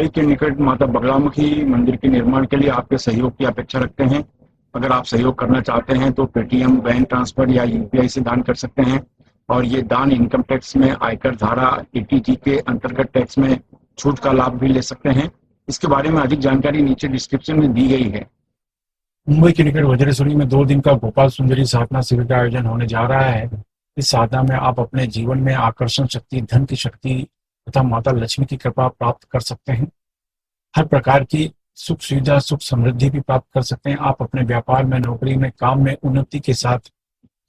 मुंबई के निकट माता बगलामुखी मंदिर के निर्माण के लिए आपके सहयोग की अपेक्षा रखते हैं। अगर आप सहयोग करना चाहते हैं तो पेटीएम, बैंक ट्रांसफर या यूपीआई से दान कर सकते हैं और ये दान इनकम टैक्स में आयकर धारा 80G के अंतर्गत टैक्स में छूट का लाभ भी ले सकते हैं। इसके बारे में अधिक जानकारी नीचे डिस्क्रिप्शन में दी गई है। मुंबई के निकट वज्रेश्वरी में 2 दिन का गोपाल सुंदरी साधना शिविर का आयोजन होने जा रहा है। इस साधना में आप अपने जीवन में आकर्षण शक्ति, धन की शक्ति तथा माता लक्ष्मी की कृपा प्राप्त कर सकते हैं। हर प्रकार की सुख सुविधा, सुख समृद्धि भी प्राप्त कर सकते हैं। आप अपने व्यापार में, नौकरी में, काम में उन्नति के साथ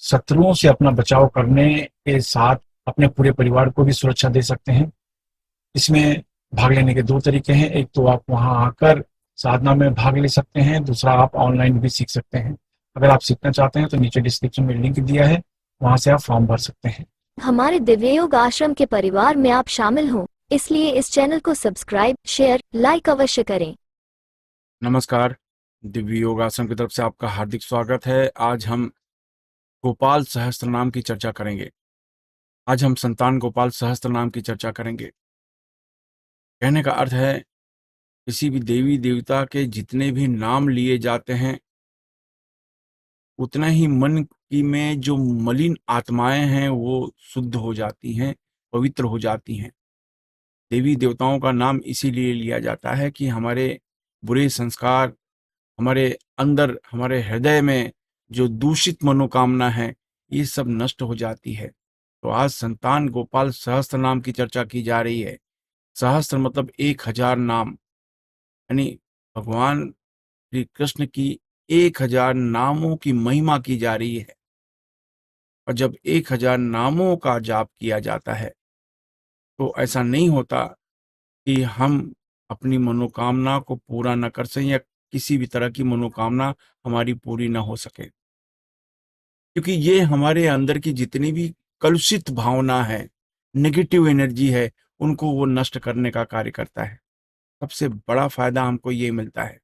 शत्रुओं से अपना बचाव करने के साथ अपने पूरे परिवार को भी सुरक्षा दे सकते हैं। इसमें भाग लेने के 2 तरीके हैं। एक तो आप वहां आकर साधना में भाग ले सकते हैं, दूसरा आप ऑनलाइन भी सीख सकते हैं। अगर आप सीखना चाहते हैं तो नीचे डिस्क्रिप्शन में लिंक दिया है, वहां से आप फॉर्म भर सकते हैं। हमारे दिव्य योग आश्रम के परिवार में आप शामिल हों, इसलिए इस चैनल को सब्सक्राइब, शेयर, लाइक अवश्य करें। नमस्कार, दिव्य योग आश्रम की तरफ से आपका हार्दिक स्वागत है। आज हम गोपाल सहस्त्र नाम की चर्चा करेंगे। आज हम संतान गोपाल सहस्त्र नाम की चर्चा करेंगे। कहने का अर्थ है, किसी भी देवी देवता के जितने भी नाम लिए जाते हैं, उतना ही मन की में जो मलिन आत्माएं हैं वो शुद्ध हो जाती हैं, पवित्र हो जाती हैं। देवी देवताओं का नाम इसीलिए लिया जाता है कि हमारे बुरे संस्कार, हमारे अंदर, हमारे हृदय में जो दूषित मनोकामना है, ये सब नष्ट हो जाती है। तो आज संतान गोपाल सहस्त्र नाम की चर्चा की जा रही है। सहस्त्र मतलब 1000 नाम, यानी भगवान श्री कृष्ण की 1000 नामों की महिमा की जा रही है। और जब 1000 नामों का जाप किया जाता है तो ऐसा नहीं होता कि हम अपनी मनोकामना को पूरा न कर सकें या किसी भी तरह की मनोकामना हमारी पूरी न हो सके, क्योंकि ये हमारे अंदर की जितनी भी कलुषित भावना है, नेगेटिव एनर्जी है, उनको वो नष्ट करने का कार्य करता है। सबसे बड़ा फायदा हमको ये मिलता है।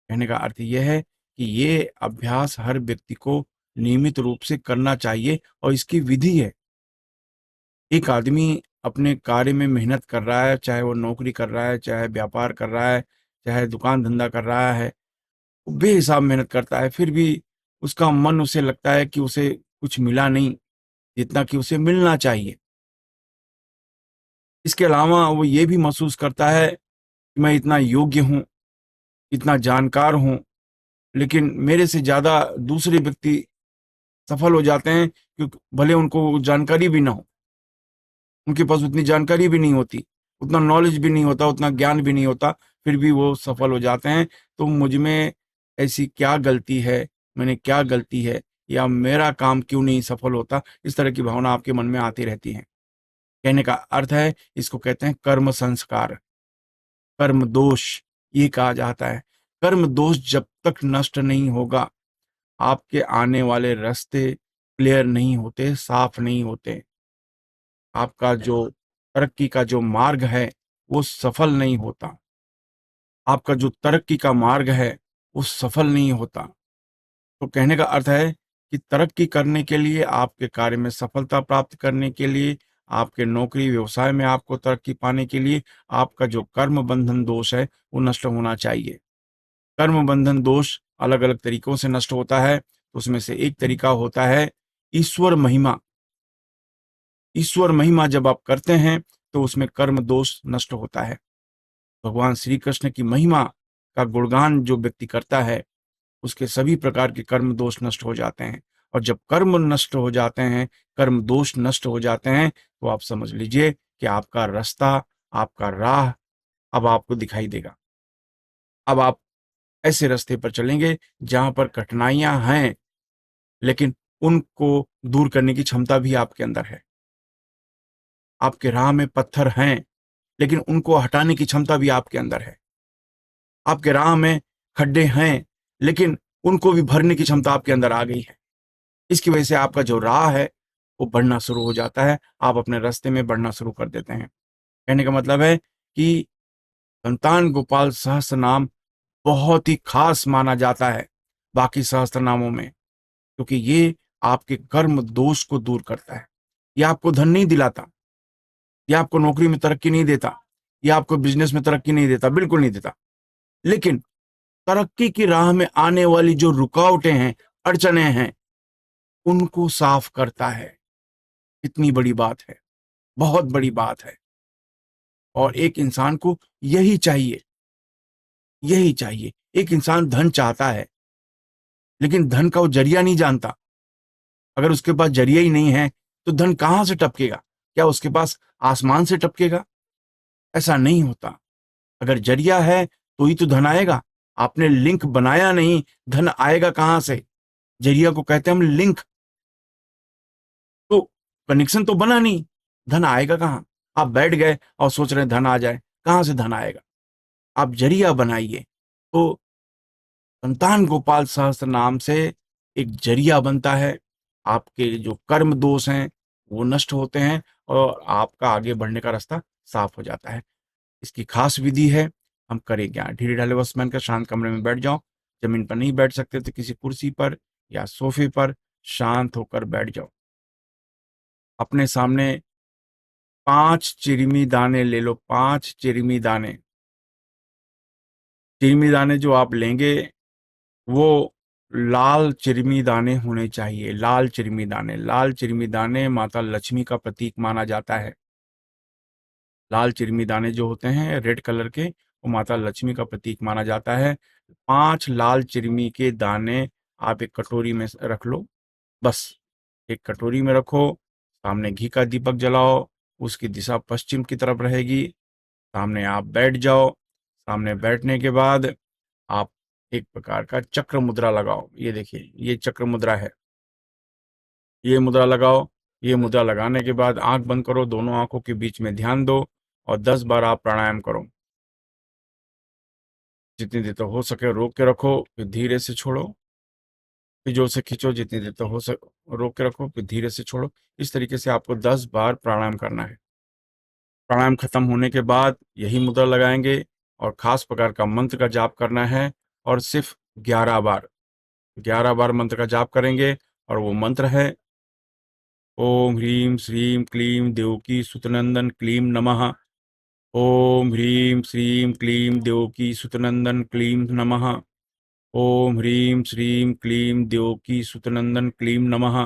कहने का अर्थ यह है कि ये अभ्यास हर व्यक्ति को नियमित रूप से करना चाहिए और इसकी विधि है। एक आदमी अपने कार्य में मेहनत कर रहा है, चाहे वो नौकरी कर रहा है, चाहे व्यापार कर रहा है, चाहे दुकान धंधा कर रहा है, वो बेहिसाब मेहनत करता है, फिर भी उसका मन उसे लगता है कि उसे कुछ मिला नहीं जितना कि उसे मिलना चाहिए। इसके अलावा वो ये भी महसूस करता है कि मैं इतना योग्य हूँ, इतना जानकार हूँ, लेकिन मेरे से ज़्यादा दूसरे व्यक्ति सफल हो जाते हैं, क्योंकि भले उनको जानकारी भी ना हो, उनके पास उतनी जानकारी भी नहीं होती, उतना नॉलेज भी नहीं होता, उतना ज्ञान भी नहीं होता, फिर भी वो सफल हो जाते हैं। तो मुझ में ऐसी क्या गलती है, मैंने क्या गलती है, या मेरा काम क्यों नहीं सफल होता, इस तरह की भावना आपके मन में आती रहती है। कहने का अर्थ है, इसको कहते हैं कर्म संस्कार, कर्म दोष ये कहा जाता है। कर्म दोष जब तक नष्ट नहीं होगा, आपके आने वाले रास्ते क्लियर नहीं होते, साफ नहीं होते। आपका जो तरक्की का जो मार्ग है वो सफल नहीं होता। आपका जो तरक्की का मार्ग है वो सफल नहीं होता। तो कहने का अर्थ है कि तरक्की करने के लिए, आपके कार्य में सफलता प्राप्त करने के लिए, आपके नौकरी व्यवसाय में आपको तरक्की पाने के लिए, आपका जो कर्म बंधन दोष है वो नष्ट होना चाहिए। कर्म बंधन दोष अलग अलग तरीकों से नष्ट होता है। तो उसमें से एक तरीका होता है ईश्वर महिमा। ईश्वर महिमा जब आप करते हैं तो उसमें कर्म दोष नष्ट होता है। भगवान श्री कृष्ण की महिमा का गुणगान जो व्यक्ति करता है, उसके सभी प्रकार के कर्म दोष नष्ट हो जाते हैं। और जब कर्म नष्ट हो जाते हैं, कर्म दोष नष्ट हो जाते हैं, तो आप समझ लीजिए कि आपका रास्ता, आपका राह अब आपको दिखाई देगा। अब आप ऐसे रास्ते पर चलेंगे जहां पर कठिनाइयां हैं, लेकिन उनको दूर करने की क्षमता भी आपके अंदर है। आपके राह में पत्थर हैं, लेकिन उनको हटाने की क्षमता भी आपके अंदर है। आपके राह में खड्डे हैं, लेकिन उनको भी भरने की क्षमता आपके अंदर आ गई है। इसकी वजह से आपका जो राह है वो बढ़ना शुरू हो जाता है। आप अपने रास्ते में बढ़ना शुरू कर देते हैं। कहने का मतलब है कि संतान गोपाल सहस्त्र नाम बहुत ही खास माना जाता है बाकी सहस्त्र नामों में, क्योंकि ये आपके कर्म दोष को दूर करता है। ये आपको धन नहीं दिलाता, ये आपको नौकरी में तरक्की नहीं देता, ये आपको बिजनेस में तरक्की नहीं देता, बिल्कुल नहीं देता। लेकिन तरक्की की राह में आने वाली जो रुकावटें हैं, अड़चने हैं, उनको साफ करता है। इतनी बड़ी बात है, बहुत बड़ी बात है। और एक इंसान को यही चाहिए, यही चाहिए। एक इंसान धन चाहता है, लेकिन धन का वो जरिया नहीं जानता। अगर उसके पास जरिया ही नहीं है तो धन कहां से टपकेगा? क्या उसके पास आसमान से टपकेगा? ऐसा नहीं होता। अगर जरिया है तो ही तो धन आएगा। आपने लिंक बनाया नहीं, धन आएगा कहां से? जरिया को कहते हैं हम लिंक। तो कनेक्शन तो बना नहीं, धन आएगा कहां? आप बैठ गए और सोच रहे हैं धन आ जाए, कहां से धन आएगा? आप जरिया बनाइए। तो संतान गोपाल सहस्त्र नाम से एक जरिया बनता है। आपके जो कर्म दोष हैं वो नष्ट होते हैं और आपका आगे बढ़ने का रास्ता साफ हो जाता है। इसकी खास विधि है। हम करें क्या? ढीले ढाले वस्त्र पहनकर शांत कमरे में बैठ जाओ। जमीन पर नहीं बैठ सकते तो किसी कुर्सी पर या सोफे पर शांत होकर बैठ जाओ। अपने सामने 5 चिरमी दाने ले लो, 5 चिरमी दाने। चिरमी दाने जो आप लेंगे वो लाल चिरमी दाने होने चाहिए। लाल चिरमी दाने, लाल चिरमी दाने माता लक्ष्मी का प्रतीक माना जाता है। लाल चिरमी दाने जो होते हैं रेड कलर के, वो माता लक्ष्मी का प्रतीक माना जाता है। 5 लाल चिरमी के दाने आप एक कटोरी में रख लो। बस एक कटोरी में रखो, सामने घी का दीपक जलाओ, उसकी दिशा पश्चिम की तरफ रहेगी। सामने आप बैठ जाओ। सामने बैठने के बाद आप एक प्रकार का चक्र मुद्रा लगाओ। ये देखिए, ये चक्र मुद्रा है। ये मुद्रा लगाओ। ये मुद्रा लगाने के बाद आंख बंद करो, दोनों आंखों के बीच में ध्यान दो और 10 बार आप प्राणायाम करो। जितनी देर तक हो सके रोक के रखो, फिर धीरे से छोड़ो, फिर जोर से खींचो। जितनी देर तक हो सके रोक के रखो, फिर धीरे से छोड़ो। इस तरीके से आपको 10 बार प्राणायाम करना है। प्राणायाम खत्म होने के बाद यही मुद्रा लगाएंगे और खास प्रकार का मंत्र का जाप करना है और सिर्फ 11 बार, 11 बार मंत्र का जाप करेंगे। और वो मंत्र है ओम ह्रीम श्रीम क्लीम देवकी सुतनंदन क्लीम नमः। ओम ह्रीम श्रीम क्लीम देवकी सुतनंदन क्लीम नमः। ओम ह्रीम श्रीम क्लीम देवकी सुतनंदन क्लीम नमः।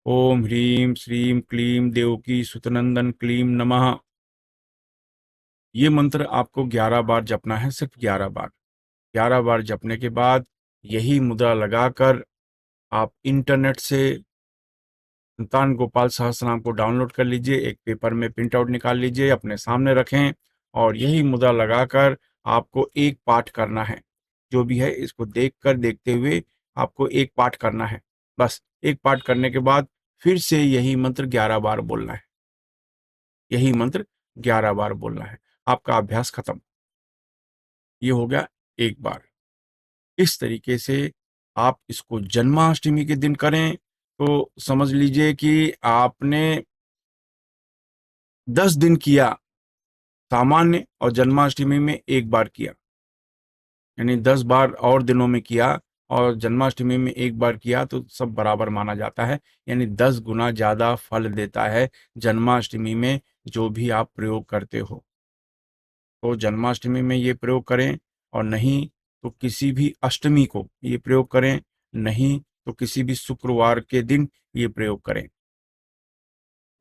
ओम ह्रीम श्रीम क्लीम देवकी सुतनंदन क्लीम नमः। ये मंत्र आपको 11 बार जपना है, सिर्फ 11 बार। 11 बार जपने के बाद यही मुद्रा लगाकर आप इंटरनेट से संतान गोपाल सहस्त्रनाम को डाउनलोड कर लीजिए। एक पेपर में प्रिंट आउट निकाल लीजिए, अपने सामने रखें और यही मुद्रा लगाकर आपको एक पाठ करना है। जो भी है इसको देखकर, देखते हुए आपको एक पाठ करना है। बस एक पाठ करने के बाद फिर से यही मंत्र 11 बार बोलना है। यही मंत्र 11 बार बोलना है। आपका अभ्यास खत्म। ये हो गया एक बार। इस तरीके से आप इसको जन्माष्टमी के दिन करें तो समझ लीजिए कि आपने 10 दिन किया सामान्य और जन्माष्टमी में एक बार किया, यानी 10 बार और दिनों में किया और जन्माष्टमी में एक बार किया तो सब बराबर माना जाता है। यानी 10 गुना ज़्यादा फल देता है जन्माष्टमी में जो भी आप प्रयोग करते हो। तो जन्माष्टमी में ये प्रयोग करें और नहीं तो किसी भी अष्टमी को ये प्रयोग करें, नहीं तो किसी भी शुक्रवार के दिन ये प्रयोग करें।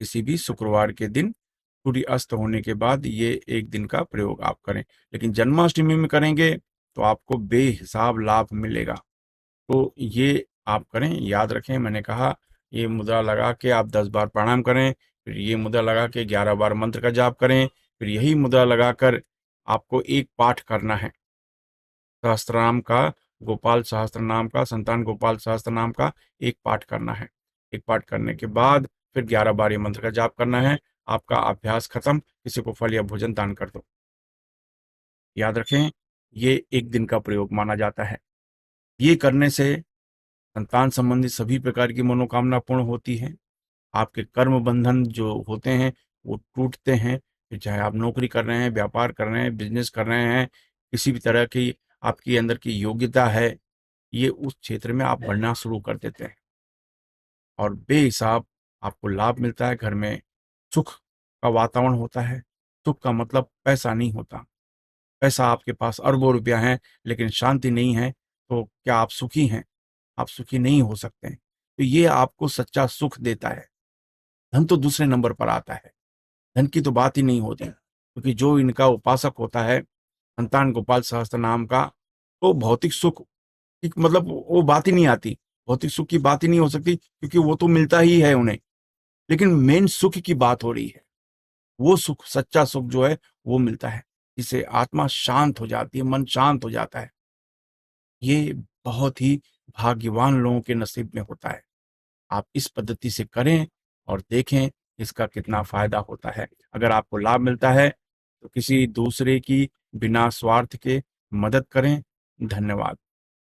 किसी भी शुक्रवार के दिन सूर्य अस्त होने के बाद ये एक दिन का प्रयोग आप करें। लेकिन जन्माष्टमी में करेंगे तो आपको बेहिसाब लाभ मिलेगा। तो ये आप करें, याद रखें। मैंने कहा ये मुद्रा लगा के आप 10 बार प्राणायाम करें, फिर ये मुद्रा लगा के 11 बार मंत्र का जाप करें, फिर यही मुद्रा लगाकर आपको एक पाठ करना है सहस्त्रनाम का, गोपाल सहस्त्र नाम का, संतान गोपाल सहस्त्र नाम का एक पाठ करना है। एक पाठ करने के बाद फिर 11 बार ये मंत्र का जाप करना है। आपका अभ्यास खत्म। किसी को फल या भोजन दान कर दो। याद रखें ये एक दिन का प्रयोग माना जाता है। ये करने से संतान संबंधी सभी प्रकार की मनोकामना पूर्ण होती है। आपके कर्म बंधन जो होते हैं वो टूटते हैं। फिर चाहे आप नौकरी कर रहे हैं, व्यापार कर रहे हैं, बिजनेस कर रहे हैं, किसी भी तरह की आपकी अंदर की योग्यता है, ये उस क्षेत्र में आप बढ़ना शुरू कर देते हैं और बेहिसाब आपको लाभ मिलता है। घर में सुख का वातावरण होता है। सुख का मतलब पैसा नहीं होता। पैसा आपके पास अरबों रुपया है लेकिन शांति नहीं है तो क्या आप सुखी हैं? आप सुखी नहीं हो सकते हैं। तो ये आपको सच्चा सुख देता है। धन तो दूसरे नंबर पर आता है, धन की तो बात ही नहीं होती, क्योंकि जो इनका उपासक होता है संतान गोपाल सहस्त्र नाम का, तो भौतिक सुख मतलब वो बात ही नहीं आती, भौतिक सुख की बात ही नहीं हो सकती, क्योंकि वो तो मिलता ही है उन्हें। लेकिन मेन सुख की बात हो रही है, वो सुख, सच्चा सुख जो है वो मिलता है, जिससे आत्मा शांत हो जाती है, मन शांत हो जाता है। ये बहुत ही भाग्यवान लोगों के नसीब में होता है। आप इस पद्धति से करें और देखें इसका कितना फायदा होता है। अगर आपको लाभ मिलता है तो किसी दूसरे की बिना स्वार्थ के मदद करें। धन्यवाद।